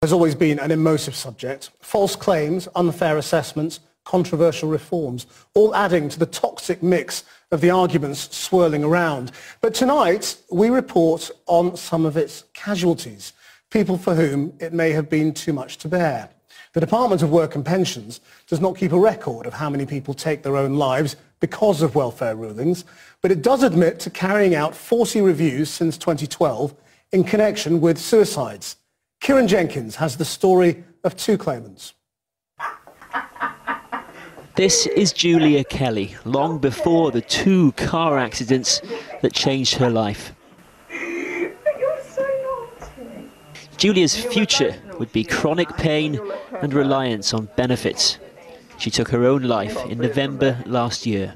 has always been an emotive subject. False claims, unfair assessments, controversial reforms, all adding to the toxic mix of the arguments swirling around. But tonight, we report on some of its casualties, people for whom it may have been too much to bear. The Department of Work and Pensions does not keep a record of how many people take their own lives because of welfare rulings, but it does admit to carrying out 40 reviews since 2012 in connection with suicides. Kieran Jenkins has the story of two claimants. This is Julia Kelly, long before the two car accidents that changed her life. You're so naughty. Julia's future would be chronic pain and reliance on benefits. She took her own life in November last year.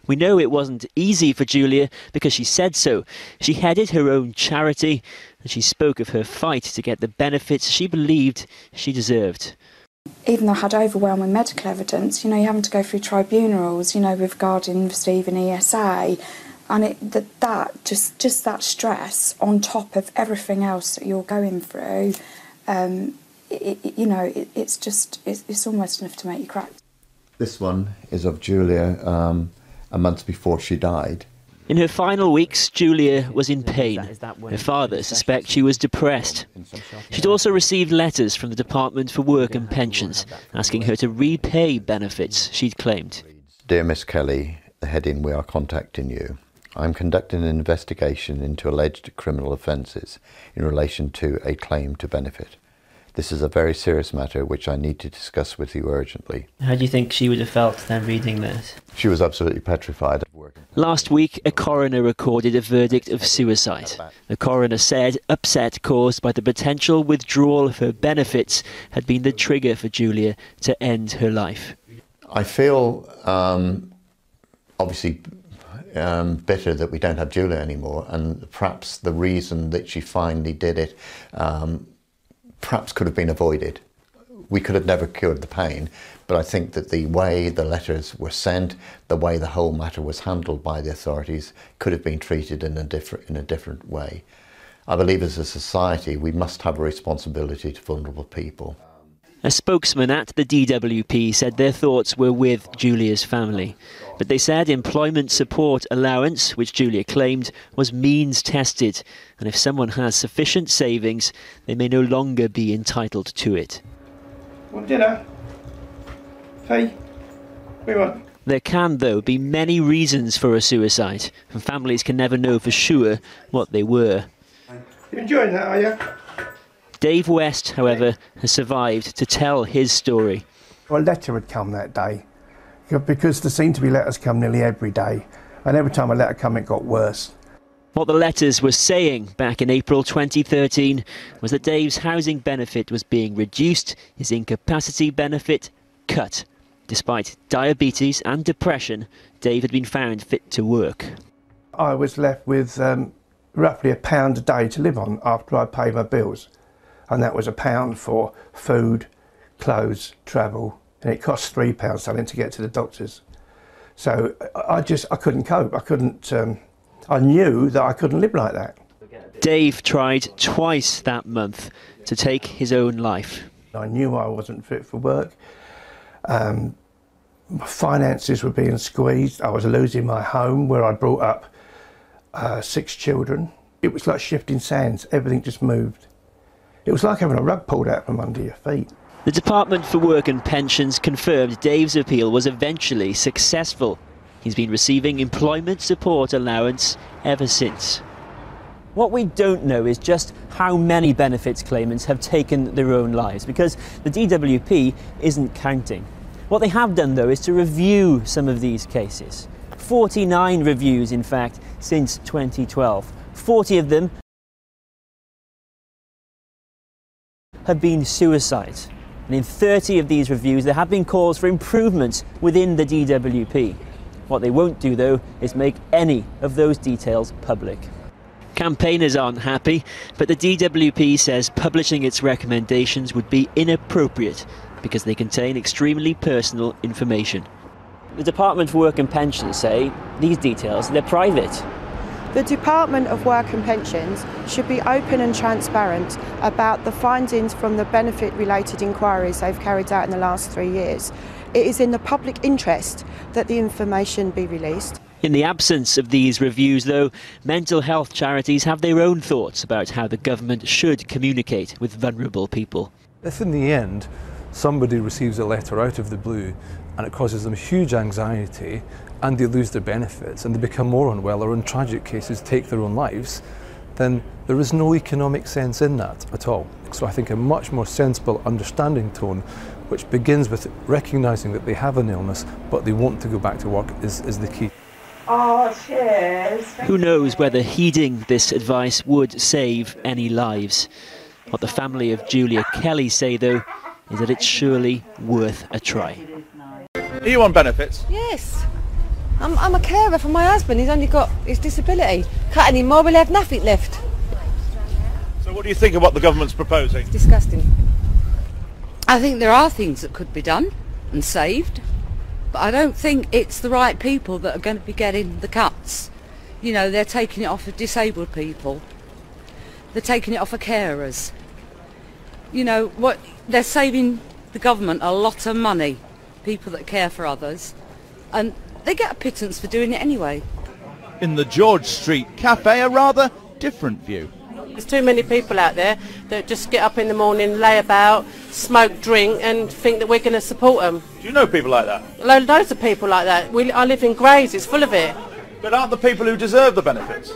We know it wasn't easy for Julia because she said so. She headed her own charity and she spoke of her fight to get the benefits she believed she deserved. Even though I had overwhelming medical evidence, you're having to go through tribunals, regarding receiving ESA, and just that stress on top of everything else that you're going through, it's almost enough to make you cry. This one is of Julia a month before she died. In her final weeks, Julia was in pain. Her father suspects she was depressed. She'd also received letters from the Department for Work and Pensions asking her to repay benefits she'd claimed. Dear Miss Kelly, the heading, we are contacting you. I'm conducting an investigation into alleged criminal offences in relation to a claim to benefit. This is a very serious matter which I need to discuss with you urgently. How do you think she would have felt then reading this? She was absolutely petrified. Last week, a coroner recorded a verdict of suicide. The coroner said upset caused by the potential withdrawal of her benefits had been the trigger for Julia to end her life. I feel obviously bitter that we don't have Julia anymore, and perhaps the reason that she finally did it perhaps could have been avoided. We could have never cured the pain, but I think that the way the letters were sent, the way the whole matter was handled by the authorities, could have been treated in a different way. I believe as a society we must have a responsibility to vulnerable people. A spokesman at the DWP said their thoughts were with Julia's family, but they said employment support allowance, which Julia claimed, was means tested, and if someone has sufficient savings, they may no longer be entitled to it. Want dinner? Hey, we want. There can, though, be many reasons for a suicide, and families can never know for sure what they were. You enjoying that, are you? Dave West, however, has survived to tell his story. A letter had come that day, because there seemed to be letters come nearly every day, and every time a letter came it got worse. What the letters were saying back in April 2013 was that Dave's housing benefit was being reduced, his incapacity benefit cut. Despite diabetes and depression, Dave had been found fit to work. I was left with roughly £1 a day to live on after I paid my bills. And that was £1 for food, clothes, travel, and it cost £3 something to get to the doctors. So I couldn't cope. I knew that I couldn't live like that. Dave tried twice that month to take his own life. I knew I wasn't fit for work. My finances were being squeezed. I was losing my home where I brought up 6 children. It was like shifting sands. Everything just moved. It was like having a rug pulled out from under your feet. The Department for Work and Pensions confirmed Dave's appeal was eventually successful. He's been receiving employment support allowance ever since. What we don't know is just how many benefits claimants have taken their own lives, because the DWP isn't counting. What they have done, though, is to review some of these cases. 49 reviews, in fact, since 2012. 40 of them have been suicides. And in 30 of these reviews, there have been calls for improvements within the DWP. What they won't do, though, is make any of those details public. Campaigners aren't happy, but the DWP says publishing its recommendations would be inappropriate because they contain extremely personal information. The Department for Work and Pensions say these details, they're private. The Department of Work and Pensions should be open and transparent about the findings from the benefit-related inquiries they've carried out in the last 3 years. It is in the public interest that the information be released. In the absence of these reviews, though, mental health charities have their own thoughts about how the government should communicate with vulnerable people. If in the end somebody receives a letter out of the blue and it causes them huge anxiety and they lose their benefits and they become more unwell or in tragic cases take their own lives, then there is no economic sense in that at all. So I think a much more sensible, understanding tone, which begins with recognising that they have an illness but they want to go back to work, is the key. Oh, cheers. Who knows whether heeding this advice would save any lives? What the family of Julia Kelly say, though, is that it's surely worth a try. Are you on benefits? Yes. I'm a carer for my husband. He's only got his disability. Cut any more, we'll have nothing left. So what do you think of what the government's proposing? It's disgusting. I think there are things that could be done and saved, but I don't think it's the right people that are going to be getting the cuts. You know, they're taking it off of disabled people. They're taking it off of carers. You know, what they're saving the government a lot of money, people that care for others, and they get a pittance for doing it anyway. In the George Street Cafe, a rather different view. There's too many people out there that just get up in the morning, lay about, smoke, drink and think that we're going to support them. Do you know people like that? Loads of people like that. I live in Grays, it's full of it. But aren't the people who deserve the benefits?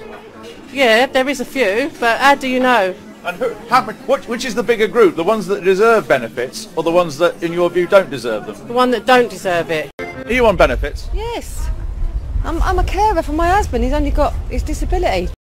Yeah, there is a few, but how do you know? And which is the bigger group, the ones that deserve benefits or the ones that, in your view, don't deserve them? The one that don't deserve it. Are you on benefits? Yes. I'm a carer for my husband. He's only got his disability.